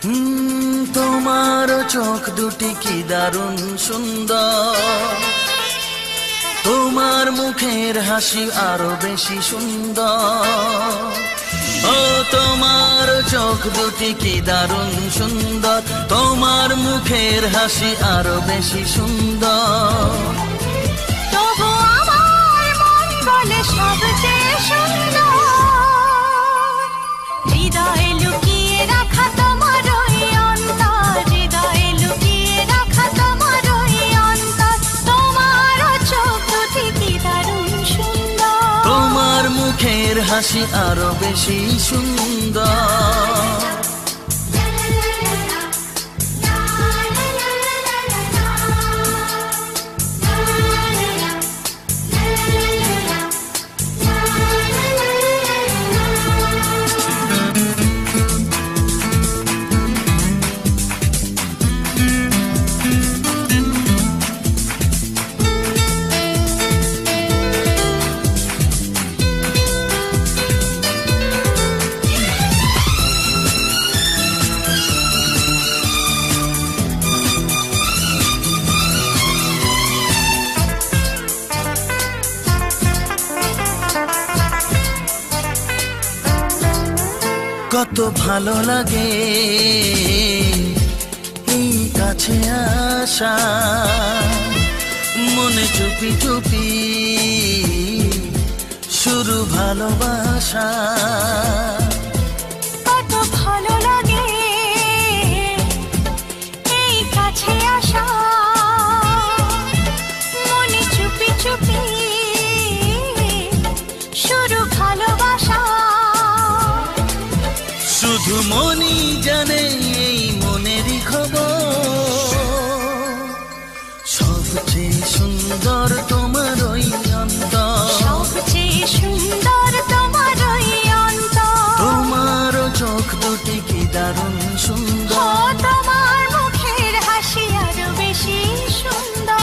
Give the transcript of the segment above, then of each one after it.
তোমার চোখ দুটি কি দারুণ সুন্দর, তোমার মুখের হাসি আরো বেশি সুন্দর। ও তোমার চোখ দুটি কি দারুণ সুন্দর, তোমার মুখের হাসি আরো বেশি সুন্দর। তবু আমার মন বলে সবচেয়ে সুন্দর, হৃদয়ে লুকিয়ে রাখা তোমার ওই অন্তর, হৃদয়ে লুকিয়ে রাখা তোমার ওই অন্তর। তোমার চোখ দুটি কি দারুণ সুন্দর, তোমার মুখের হাসি আরো বেশি সুন্দর। কত ভালো লাগে এই কাছে আসা, মনে চুপি চুপি শুরু ভালোবাসা। কত ভালো লাগে এই কাছে আসা, মনে চুপি চুপি শুরু ভালোবাসা। শুধু মনই জানে এই মনেরই খবর, সবচেয়ে সুন্দর তোমার ওই অন্তর, সবচেয়ে সুন্দর তোমার ওই অন্তর। তোমার চোখ দুটি কি দারুণ সুন্দর, তোমার মুখের হাসি আরো বেশি সুন্দর।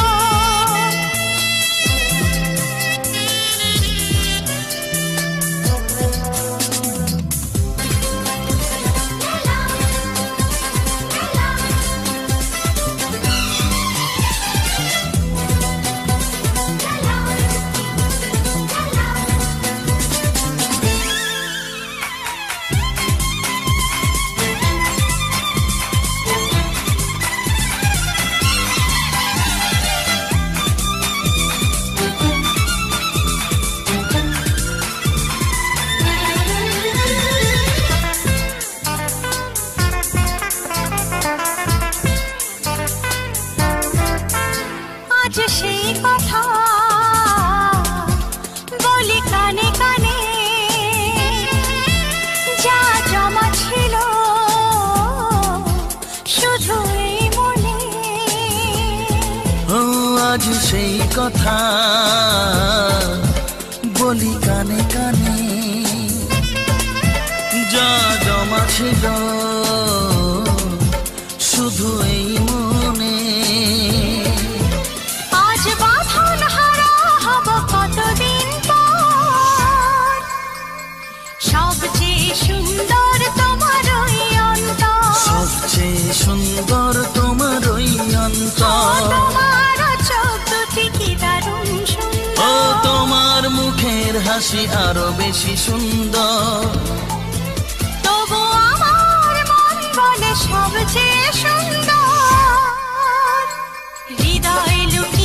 আজ সেই কথা বলি কানে কানে, যা জমা ছিল শুধু এই মনে। ও আজ সেই কথা বলি কানে কানে, যা জমা ছিল শুধু এই মনে। আজ বাঁধন হারা হব কতদিন পর, সবচেয়ে সুন্দর তোমার ওই অন্তর, সবচেয়ে সুন্দর তোমার ওই অন্তর। তোমার চোখ দুটি কি দারুণ সুন্দর, ও তোমার মুখের হাসি আরো বেশি সুন্দর। তবু আমার মন বলে সবচেয়ে সুন্দর, হৃদয়ে লুকিয়ে